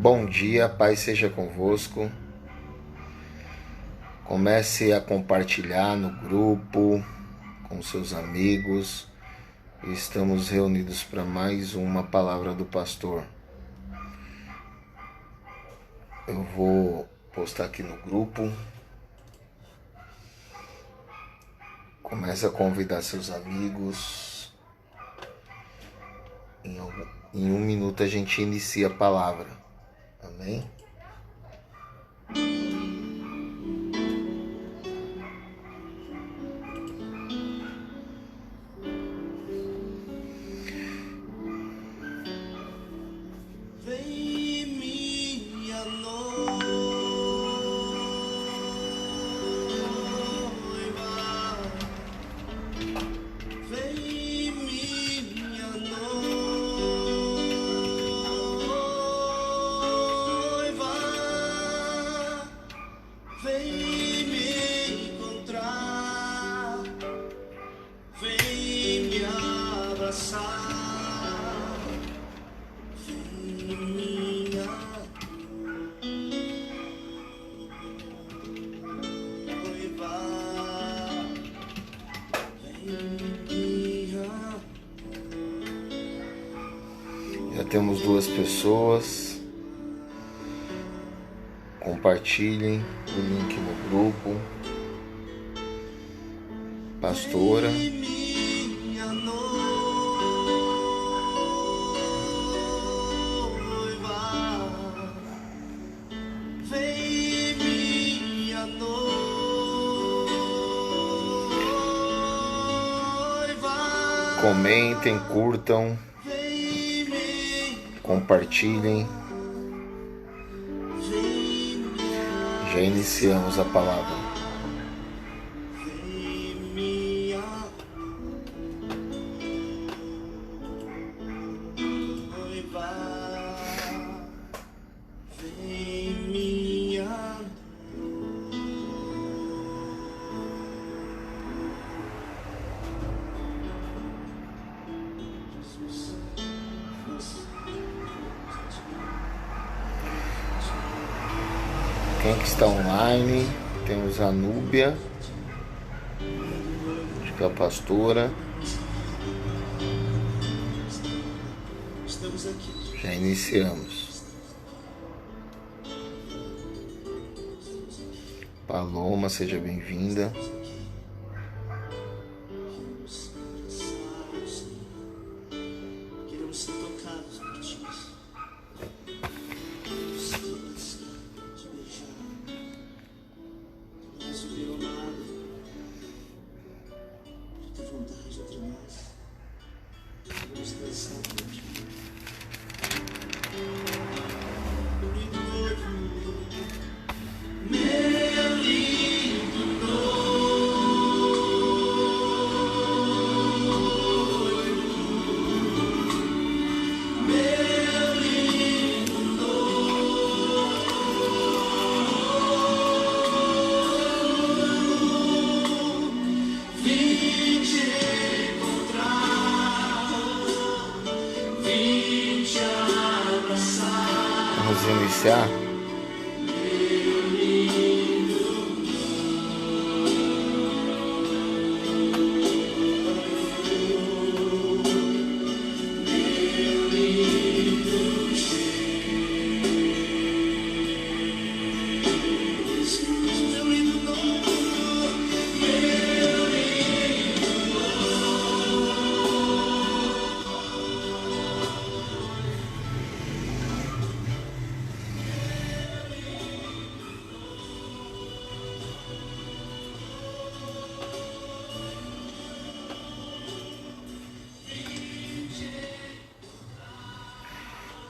Bom dia, paz seja convosco. Comece a compartilhar no grupo, com seus amigos. Estamos reunidos para mais uma palavra do pastor. Eu vou postar aqui no grupo. Comece a convidar seus amigos. Em um minuto a gente inicia a palavra. Amém? Já temos 2 pessoas. Compartilhem o link no grupo. Pastora. Comentem, curtam, compartilhem. Já iniciamos a palavra. Quem que está online? Temos a Núbia, acho que é a pastora. Já iniciamos. Paloma, seja bem-vinda. Vamos iniciar.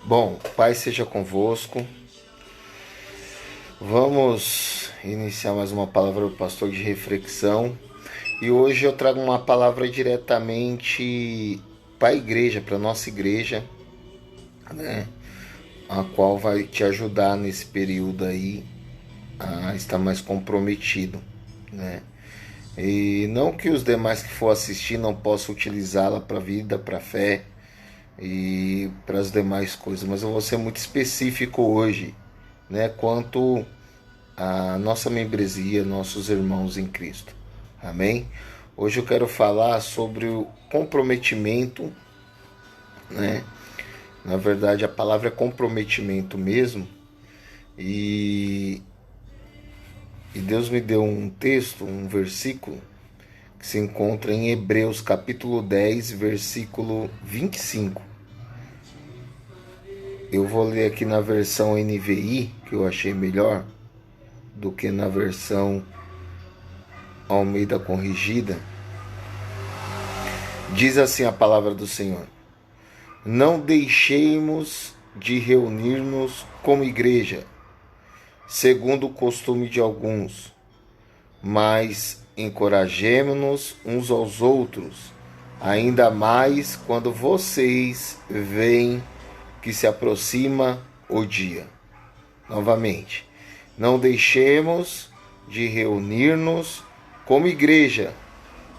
Bom, paz seja convosco. Vamos iniciar mais uma palavra do pastor de reflexão. E hoje eu trago uma palavra diretamente para a igreja, para a nossa igreja, né? A qual vai te ajudar nesse período aí a estar mais comprometido, né? E não que os demais que for assistir não possam utilizá-la para a vida, para a fé, e para as demais coisas, mas eu vou ser muito específico hoje, né, quanto à nossa membresia, nossos irmãos em Cristo. Amém? Hoje eu quero falar sobre o comprometimento, né? Na verdade, a palavra é comprometimento mesmo. E Deus me deu um texto, um versículo, que se encontra em Hebreus capítulo 10, versículo 25. Eu vou ler aqui na versão NVI, que eu achei melhor do que na versão Almeida Corrigida. Diz assim a palavra do Senhor: não deixemos de reunir-nos como igreja, segundo o costume de alguns, mas encorajemo-nos uns aos outros, ainda mais quando vocês veem que se aproxima o dia. Novamente, não deixemos de reunir-nos como igreja,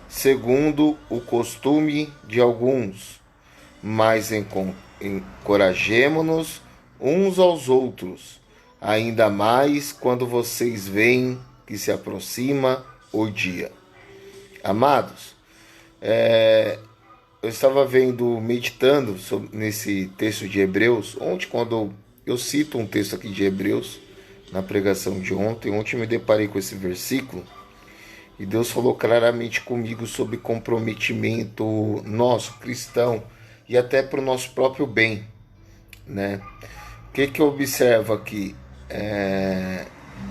segundo o costume de alguns, mas encorajemo-nos uns aos outros, ainda mais quando vocês veem que se aproxima o dia. Amados, eu estava meditando nesse texto de Hebreus, ontem quando eu cito um texto aqui de Hebreus, na pregação de ontem eu me deparei com esse versículo, e Deus falou claramente comigo sobre comprometimento nosso, cristão, e até para o nosso próprio bem, né? O que eu observo aqui?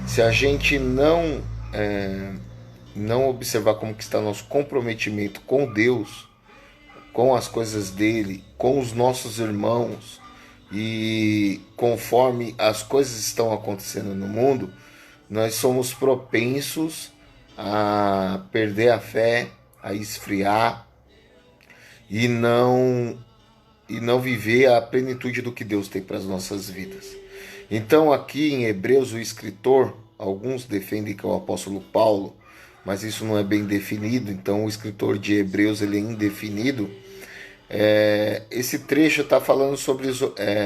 Se a gente não observar como que está nosso comprometimento com Deus, com as coisas dele, com os nossos irmãos, e conforme as coisas estão acontecendo no mundo, nós somos propensos a perder a fé, a esfriar e não viver a plenitude do que Deus tem para as nossas vidas. Então aqui em Hebreus, o escritor, alguns defendem que é o apóstolo Paulo, mas isso não é bem definido, então o escritor de Hebreus ele é indefinido. Esse trecho está falando sobre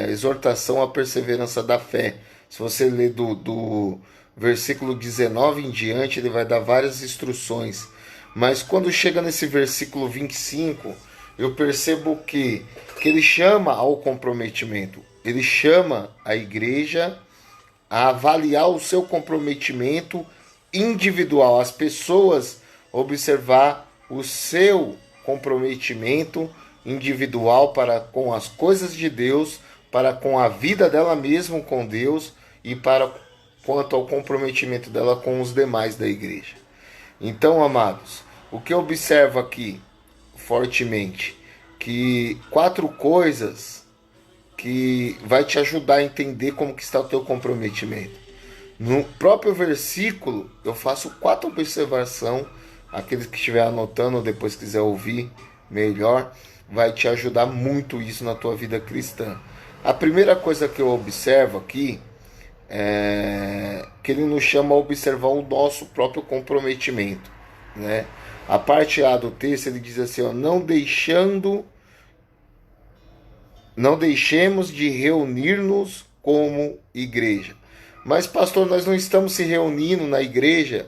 exortação à perseverança da fé. Se você ler do versículo 19 em diante, ele vai dar várias instruções. Mas quando chega nesse versículo 25, eu percebo que ele chama ao comprometimento. Ele chama a igreja a avaliar o seu comprometimento individual, as pessoas observar o seu comprometimento individual para com as coisas de Deus, para com a vida dela mesma com Deus e quanto ao comprometimento dela com os demais da igreja. Então, amados, o que eu observo aqui fortemente, que 4 coisas que vai te ajudar a entender como que está o teu comprometimento. No próprio versículo, eu faço 4 observações, aqueles que estiver anotando ou depois quiser ouvir melhor, vai te ajudar muito isso na tua vida cristã. A primeira coisa que eu observo aqui é que ele nos chama a observar o nosso próprio comprometimento, né? A parte A do texto ele diz assim, ó, não deixemos de reunir-nos como igreja. Mas pastor, nós não estamos se reunindo na igreja,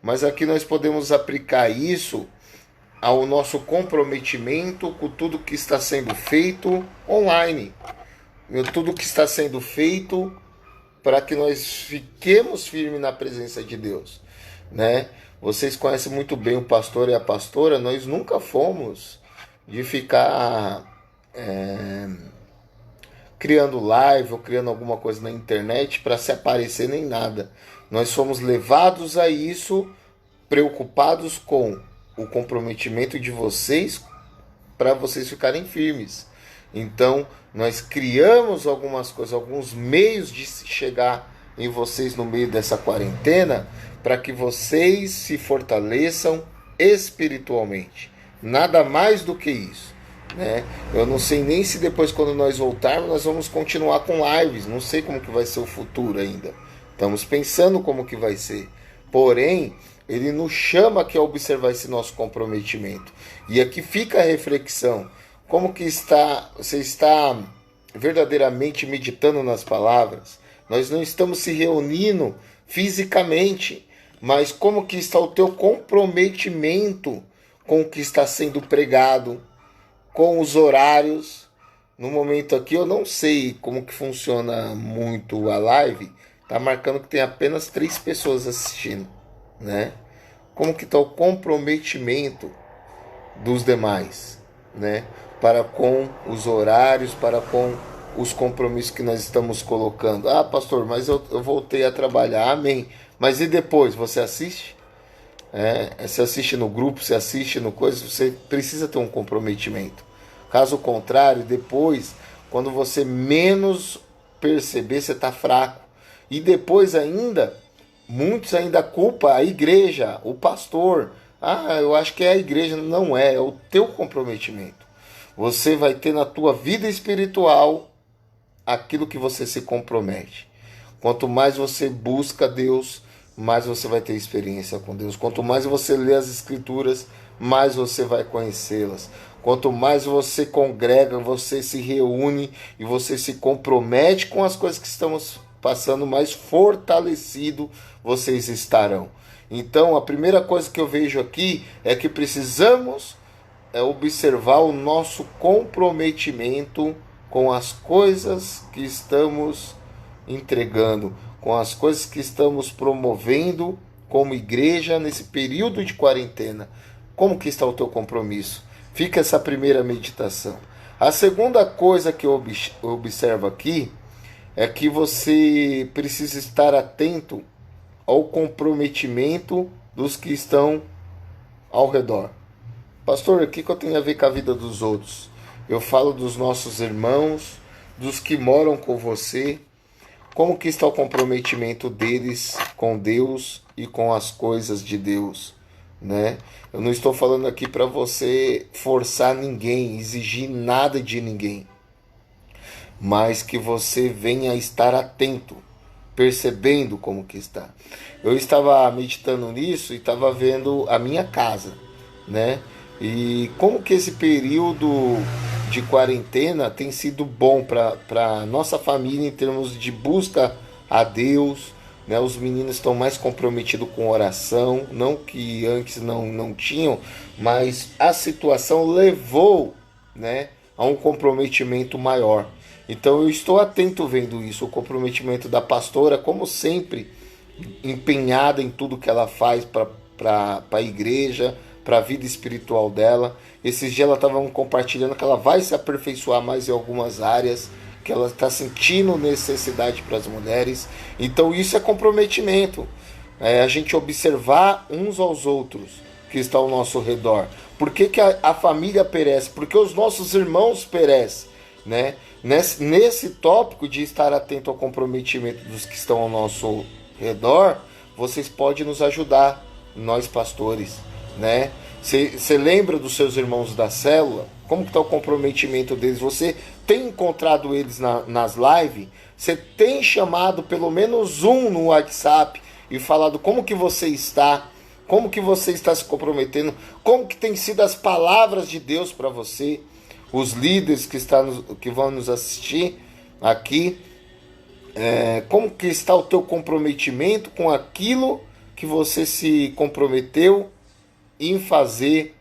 mas aqui nós podemos aplicar isso ao nosso comprometimento com tudo que está sendo feito online, tudo que está sendo feito para que nós fiquemos firmes na presença de Deus, né? Vocês conhecem muito bem o pastor e a pastora, nós nunca fomos de ficar criando live ou criando alguma coisa na internet para se aparecer nem nada. Nós fomos levados a isso, preocupados com o comprometimento de vocês para vocês ficarem firmes. Então, nós criamos algumas coisas, alguns meios de chegar em vocês no meio dessa quarentena para que vocês se fortaleçam espiritualmente. Nada mais do que isso, né? Eu não sei nem se depois, quando nós voltarmos, nós vamos continuar com lives. Não sei como que vai ser o futuro ainda. Estamos pensando como que vai ser. Porém, ele nos chama aqui a observar esse nosso comprometimento. E aqui fica a reflexão. Como que está, você está verdadeiramente meditando nas palavras? Nós não estamos se reunindo fisicamente, mas como que está o teu comprometimento com o que está sendo pregado, com os horários? No momento aqui eu não sei como que funciona muito a live, tá marcando que tem apenas 3 pessoas assistindo, né? Como que está o comprometimento dos demais, né? Para com os horários, para com os compromissos que nós estamos colocando. Ah, pastor, mas eu voltei a trabalhar, amém. Mas e depois, você assiste? Você assiste no grupo, você assiste no coisa, você precisa ter um comprometimento. Caso contrário, depois, quando você menos perceber, você está fraco. E depois ainda, muitos ainda culpam a igreja, o pastor. Ah, eu acho que é a igreja. Não é o teu comprometimento. Você vai ter na tua vida espiritual aquilo que você se compromete. Quanto mais você busca Deus, mais você vai ter experiência com Deus. Quanto mais você lê as Escrituras, mais você vai conhecê-las. Quanto mais você congrega, você se reúne e você se compromete com as coisas que estamos passando, mais fortalecido vocês estarão. Então, a primeira coisa que eu vejo aqui é que precisamos observar o nosso comprometimento com as coisas que estamos entregando, com as coisas que estamos promovendo como igreja nesse período de quarentena. Como que está o teu compromisso? Fica essa primeira meditação. A segunda coisa que eu observo aqui é que você precisa estar atento ao comprometimento dos que estão ao redor. Pastor, o que eu tenho a ver com a vida dos outros? Eu falo dos nossos irmãos, dos que moram com você. Como que está o comprometimento deles com Deus e com as coisas de Deus, né? Eu não estou falando aqui para você forçar ninguém, exigir nada de ninguém, mas que você venha estar atento, percebendo como que está. Eu estava meditando nisso e estava vendo a minha casa, né? E como que esse período de quarentena tem sido bom para nossa família em termos de busca a Deus, né? Os meninos estão mais comprometidos com oração, não que antes não tinham, mas a situação levou, né, a um comprometimento maior. Então eu estou atento vendo isso, o comprometimento da pastora, como sempre, empenhada em tudo que ela faz para a igreja, para a vida espiritual dela. Esses dias ela estava compartilhando que ela vai se aperfeiçoar mais em algumas áreas, que ela está sentindo necessidade para as mulheres. Então isso é comprometimento. A gente observar uns aos outros que estão ao nosso redor. Por que a família perece? Porque os nossos irmãos perecem, né? Nesse tópico de estar atento ao comprometimento dos que estão ao nosso redor, vocês podem nos ajudar, nós pastores, né? Você lembra dos seus irmãos da célula? Como está o comprometimento deles? Você tem encontrado eles nas lives? Você tem chamado pelo menos um no WhatsApp e falado como que você está? Como que você está se comprometendo? Como que tem sido as palavras de Deus para você? Os líderes que vão nos assistir aqui, como que está o teu comprometimento com aquilo que você se comprometeu em fazer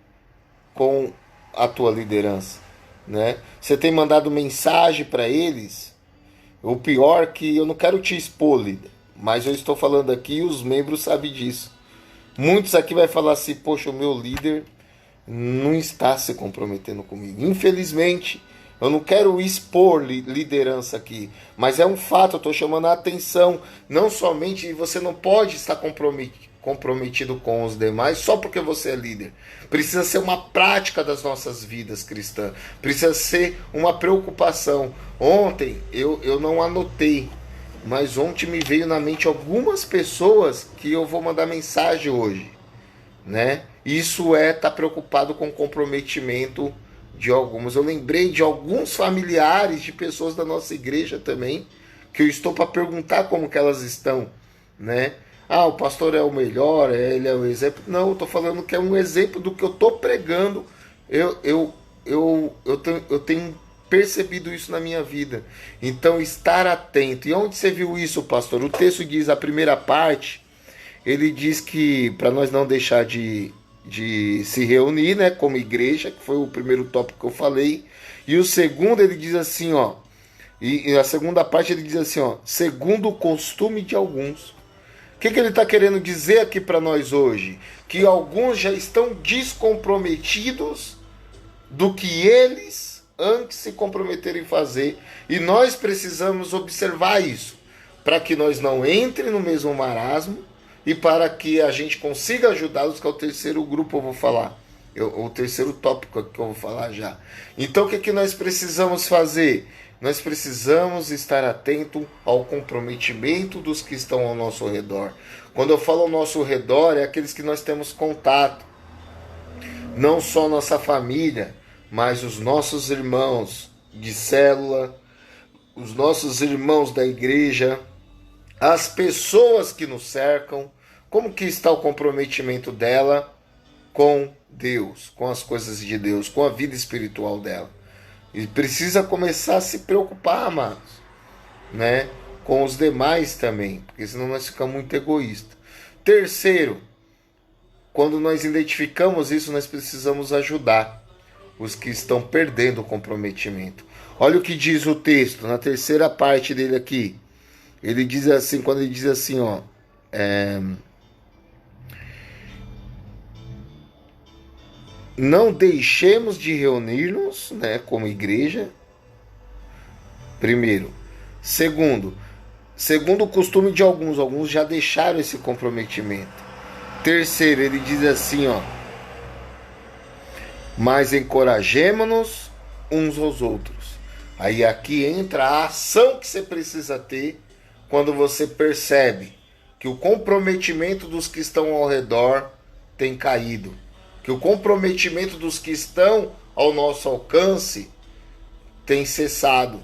com a tua liderança, né? Você tem mandado mensagem para eles? O pior que eu não quero te expor, líder, mas eu estou falando aqui e os membros sabem disso. Muitos aqui vai falar assim: poxa, o meu líder não está se comprometendo comigo. Infelizmente, eu não quero expor liderança aqui, mas é um fato, eu estou chamando a atenção. Não somente você não pode estar comprometido com os demais só porque você é líder. Precisa ser uma prática das nossas vidas cristãs. Precisa ser uma preocupação. Ontem eu não anotei, mas ontem me veio na mente algumas pessoas que eu vou mandar mensagem hoje, né? Isso estar preocupado com o comprometimento de algumas. Eu lembrei de alguns familiares de pessoas da nossa igreja também, que eu estou para perguntar como que elas estão, né? Ah, o pastor é o melhor, ele é o exemplo. Não, eu estou falando que é um exemplo do que eu estou pregando. Eu eu tenho percebido isso na minha vida. Então, estar atento. E onde você viu isso, pastor? O texto diz, a primeira parte, ele diz que para nós não deixar de se reunir, né, como igreja, que foi o primeiro tópico que eu falei. E o segundo, ele diz assim, ó, e a segunda parte ele diz assim, ó, segundo o costume de alguns. O que ele está querendo dizer aqui para nós hoje? Que alguns já estão descomprometidos do que eles antes se comprometerem em fazer. E nós precisamos observar isso, para que nós não entrem no mesmo marasmo e para que a gente consiga ajudá-los, que é o terceiro grupo eu vou falar. O terceiro tópico que eu vou falar já. Então o que nós precisamos fazer? Nós precisamos estar atento ao comprometimento dos que estão ao nosso redor. Quando eu falo ao nosso redor, é aqueles que nós temos contato. Não só nossa família, mas os nossos irmãos de célula, os nossos irmãos da igreja, as pessoas que nos cercam. Como que está o comprometimento dela com Deus, com as coisas de Deus, com a vida espiritual dela? E precisa começar a se preocupar, amados, né? Com os demais também, porque senão nós ficamos muito egoístas. Terceiro, quando nós identificamos isso, nós precisamos ajudar os que estão perdendo o comprometimento. Olha o que diz o texto, na terceira parte dele aqui. Ele diz assim, quando ele diz assim, ó... não deixemos de reunir-nos, né, como igreja. Primeiro. Segundo o costume de alguns já deixaram esse comprometimento. Terceiro, ele diz assim, ó, mas encorajemo-nos uns aos outros. Aí aqui entra a ação que você precisa ter quando você percebe que o comprometimento dos que estão ao redor tem caído, que o comprometimento dos que estão ao nosso alcance tem cessado.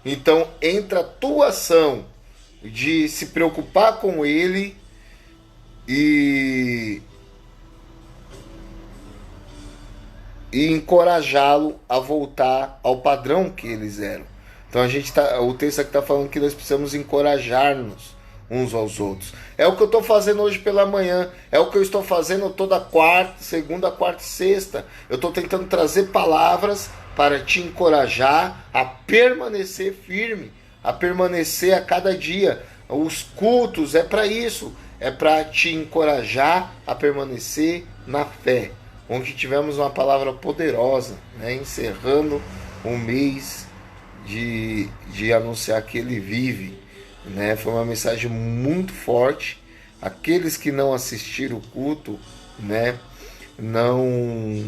Então entra a tua ação de se preocupar com ele e encorajá-lo a voltar ao padrão que eles eram. Então o texto aqui está falando que nós precisamos encorajar-nos uns aos outros. É o que eu estou fazendo hoje pela manhã, é o que eu estou fazendo toda quarta, segunda, quarta e sexta. Eu estou tentando trazer palavras para te encorajar a permanecer firme, a permanecer a cada dia. Os cultos é para isso, é para te encorajar a permanecer na fé. Onde tivemos uma palavra poderosa, né, encerrando um mês de anunciar que ele vive, né? Foi uma mensagem muito forte. Aqueles que não assistiram o culto, né, não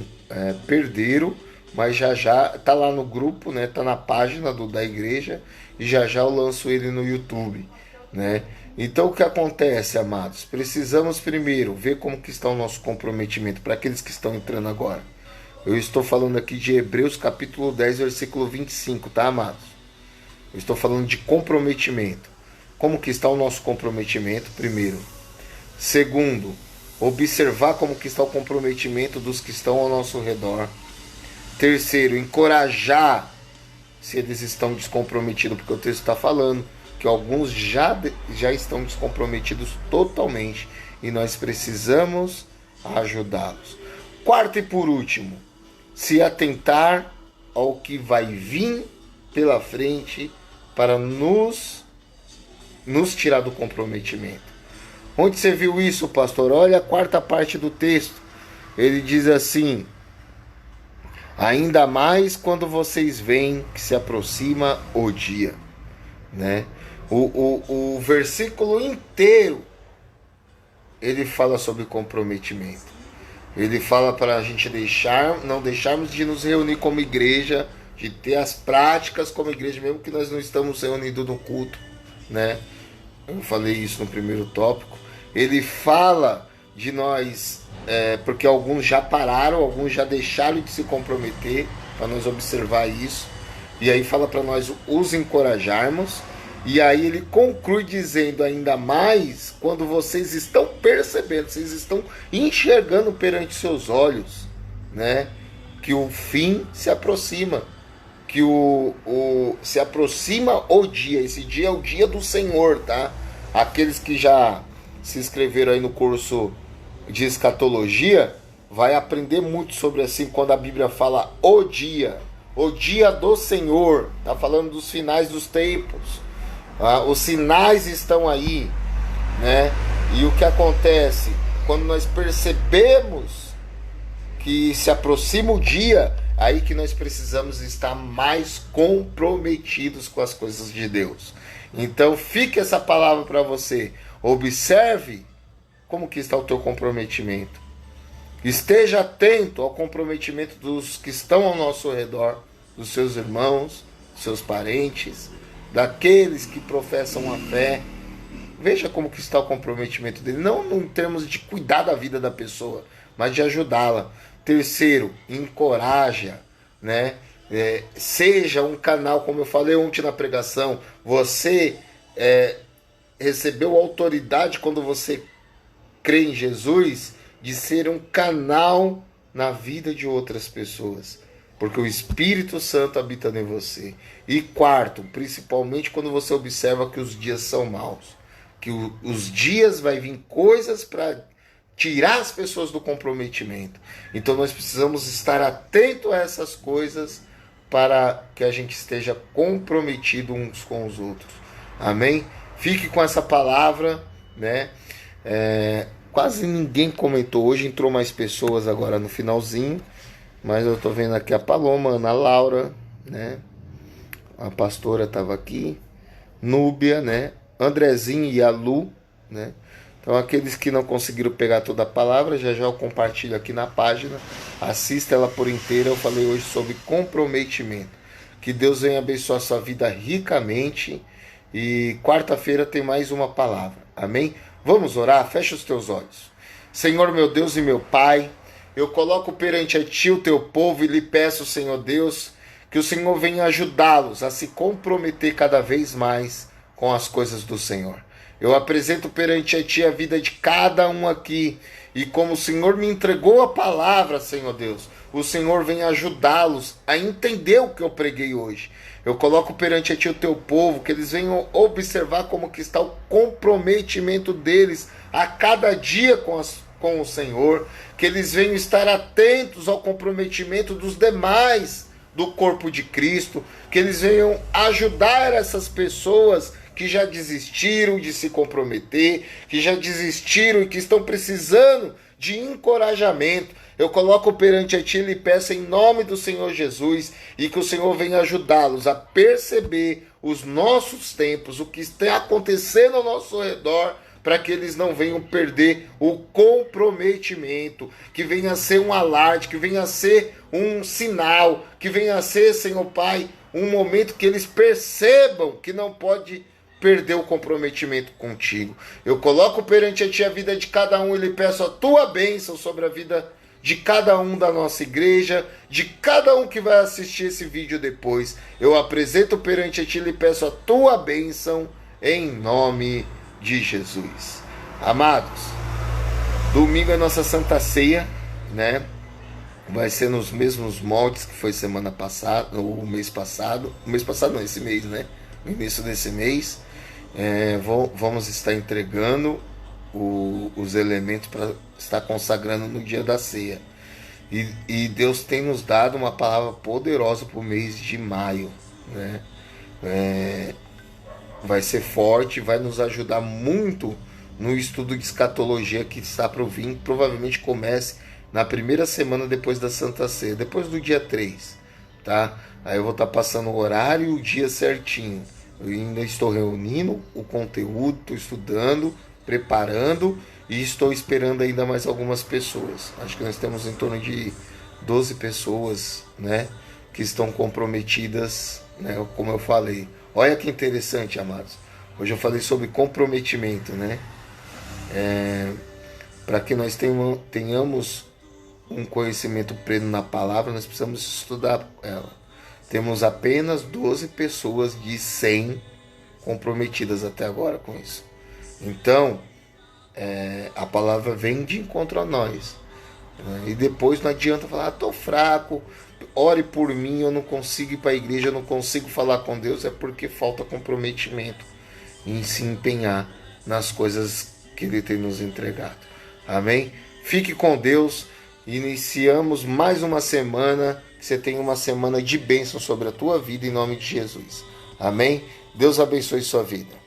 perderam, mas já está lá no grupo, né, está na página da igreja, e já eu lanço ele no YouTube, né? Então o que acontece, amados? Precisamos primeiro ver como que está o nosso comprometimento para aqueles que estão entrando agora. Eu estou falando aqui de Hebreus capítulo 10, versículo 25, tá, amados? Eu estou falando de comprometimento. Como que está o nosso comprometimento, primeiro. Segundo, observar como que está o comprometimento dos que estão ao nosso redor. Terceiro, encorajar se eles estão descomprometidos, porque o texto está falando que alguns já estão descomprometidos totalmente e nós precisamos ajudá-los. Quarto e por último, se atentar ao que vai vir pela frente para nos tirar do comprometimento. Onde você viu isso, pastor? Olha a quarta parte do texto. Ele diz assim: ainda mais quando vocês veem que se aproxima o dia, né? O versículo inteiro ele fala sobre comprometimento. Ele fala para a gente não deixarmos de nos reunir como igreja, de ter as práticas como igreja, mesmo que nós não estamos reunidos no culto, né? Eu falei isso no primeiro tópico. Ele fala de nós, porque alguns já pararam, alguns já deixaram de se comprometer, para nós observar isso. E aí fala para nós os encorajarmos. E aí ele conclui dizendo ainda mais quando vocês estão percebendo, vocês estão enxergando perante seus olhos, né, que o fim se aproxima, que se aproxima o dia. Esse dia é o dia do Senhor, tá? Aqueles que já se inscreveram aí no curso de escatologia vai aprender muito sobre assim quando a Bíblia fala o dia do Senhor, tá falando dos finais dos tempos. Os sinais estão aí, né? E o que acontece quando nós percebemos que se aproxima o dia, aí que nós precisamos estar mais comprometidos com as coisas de Deus. Então fique essa palavra para você. Observe como que está o teu comprometimento. Esteja atento ao comprometimento dos que estão ao nosso redor, dos seus irmãos, seus parentes, daqueles que professam a fé. Veja como que está o comprometimento dele, não em termos de cuidar da vida da pessoa, mas de ajudá-la. Terceiro, encoraja, né? Seja um canal, como eu falei ontem na pregação, você recebeu autoridade quando você crê em Jesus, de ser um canal na vida de outras pessoas, porque o Espírito Santo habita em você. E quarto, principalmente quando você observa que os dias são maus, que os dias vai vir coisas para tirar as pessoas do comprometimento. Então nós precisamos estar atento a essas coisas para que a gente esteja comprometido uns com os outros. Amém? Fique com essa palavra, né? Quase ninguém comentou hoje, entrou mais pessoas agora no finalzinho, mas eu tô vendo aqui a Paloma, a Ana Laura, né? A pastora estava aqui, Núbia, né? Andrezinho e a Lu, né? Então aqueles que não conseguiram pegar toda a palavra, já eu compartilho aqui na página, assista ela por inteira. Eu falei hoje sobre comprometimento. Que Deus venha abençoar a sua vida ricamente, e quarta-feira tem mais uma palavra, amém? Vamos orar? Fecha os teus olhos. Senhor meu Deus e meu Pai, eu coloco perante a Ti o Teu povo e lhe peço, Senhor Deus, que o Senhor venha ajudá-los a se comprometer cada vez mais com as coisas do Senhor. Eu apresento perante a Ti a vida de cada um aqui, e como o Senhor me entregou a palavra, Senhor Deus, o Senhor vem ajudá-los a entender o que eu preguei hoje. Eu coloco perante a Ti o Teu povo, que eles venham observar como que está o comprometimento deles a cada dia com o Senhor, que eles venham estar atentos ao comprometimento dos demais do corpo de Cristo, que eles venham ajudar essas pessoas que já desistiram de se comprometer, que já desistiram e que estão precisando de encorajamento. Eu coloco perante a Ti e lhe peço em nome do Senhor Jesus, e que o Senhor venha ajudá-los a perceber os nossos tempos, o que está acontecendo ao nosso redor, para que eles não venham perder o comprometimento, que venha a ser um alarde, que venha a ser um sinal, que venha a ser, Senhor Pai, um momento que eles percebam que não pode perder o comprometimento contigo. Eu coloco perante a Ti a vida de cada um e lhe peço a Tua bênção sobre a vida de cada um da nossa igreja, de cada um que vai assistir esse vídeo depois. Eu apresento perante a Ti e lhe peço a Tua bênção em nome de Jesus. Amados, domingo é nossa Santa Ceia, né? Vai ser nos mesmos moldes que foi semana passada, o mês passado não, esse mês, né? No início desse mês, vamos estar entregando os elementos para estar consagrando no dia da ceia. E Deus tem nos dado uma palavra poderosa para o mês de maio, né? Vai ser forte, vai nos ajudar muito no estudo de escatologia que está para vir. Provavelmente comece na primeira semana depois da Santa Ceia, depois do dia 3, tá? Aí eu vou estar passando o horário e o dia certinho. Eu ainda estou reunindo o conteúdo, estou estudando, preparando, e estou esperando ainda mais algumas pessoas. Acho que nós temos em torno de 12 pessoas, né, que estão comprometidas, né, como eu falei. Olha que interessante, amados. Hoje eu falei sobre comprometimento, né? Para que nós tenhamos um conhecimento pleno na palavra, nós precisamos estudar ela. Temos apenas 12 pessoas de 100 comprometidas até agora com isso. Então, a palavra vem de encontro a nós. né? E depois não adianta falar, tô fraco, ore por mim, eu não consigo ir para a igreja, eu não consigo falar com Deus, é porque falta comprometimento em se empenhar nas coisas que Ele tem nos entregado. Amém? Fique com Deus. Iniciamos mais uma semana. Que você tenha uma semana de bênção sobre a tua vida em nome de Jesus. Amém? Deus abençoe sua vida.